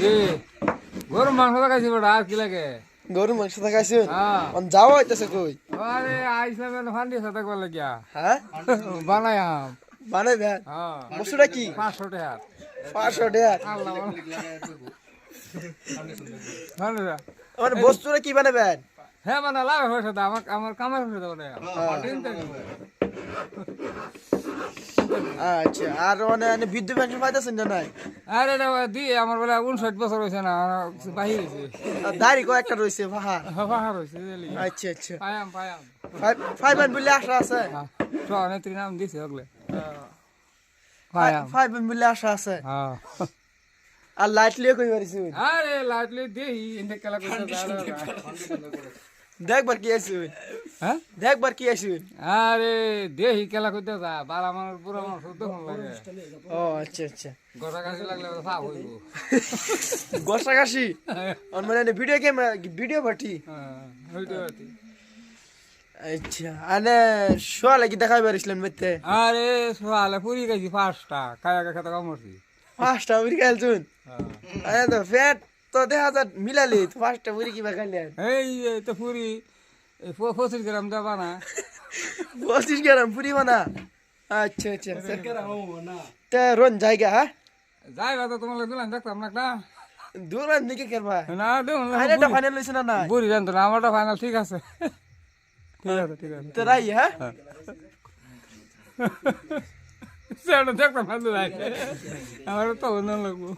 কি গরু মাংস খাইছি বড় আর কি লাগে গরুর মাংস তো খাইছেন হ্যাঁ যাওয়া হইতেছে কই আরে আইসলাম ফান্ডি সাথে করলে কি হ্যাঁ বানাই আম বানাই দেন হ্যাঁ বস্তুটা কি 500 টাকা 500 টাকা আল্লাহ ভালো মানে বস্তুটা কি বানাবেন হ্যাঁ মানে লাভ হয়েছে তো আমার কামাই হয়েছে তো আচ্ছা আর মানে বিদ্যুৎ পেনশন পাইতেছেন না নাই আরে এটা দিয়ে আমার বলে 59 বছর হয়েছে না বাহির হয়েছে দাড়ি কয়েকটা রয়েছে ভাহা বাহার হয়েছে আচ্ছা আচ্ছা পায়াম 5 বলে আশা আছে নেত্রী নাম দিছে ওগুলো পায়াম 5 বলে আশা আছে হ্যাঁ আর লাইট লিয়ে কই পারিছি আরে লাইটলি দেই ইনতে খেলা করতে দেখবার কি আছে হ্যাঁ দেখবার কি আছে আরে দেহি খেলা করতে যা বালা মানুষ পুরো মানুষ তখন লাগে ও আচ্ছা আচ্ছা গোটা কাশি লাগলে সাপ হইব গোসা কাশি মানে ভিডিও ক্যামেরা ভিডিও পার্টি হ্যাঁ হইতে পারতি আচ্ছা আনে শোয়া লাগি দেখাই পারিছিলেন মেতে আরে সোয়ালে পুরি গেছি 5টা খায়া খেতে কামড়ছি 5টা উড়ি খাইলছুন হ্যাঁ আরে তো ফ্যাট তো দেখা যা মিলালি 5টা উড়ি কি খাইলেন এই তো পুরি 25 গ্রাম দেবা না 25 গ্রাম পুরি বানা আচ্ছা আচ্ছা তে রন জায়গা হ্যাঁ যাইবা তো তোমার দিলাম দেখতাম না একটা দূরান দিকে খেলবা না দেখুন আরেটা ফাইনাল হইছে না নাই বুড়ি জানতো না আমারটা ফাইনাল ঠিক আছে ঠিক আছে তো রাই হ্যাঁ সেটা দেখতাম না আমার তো অন্য লাগবো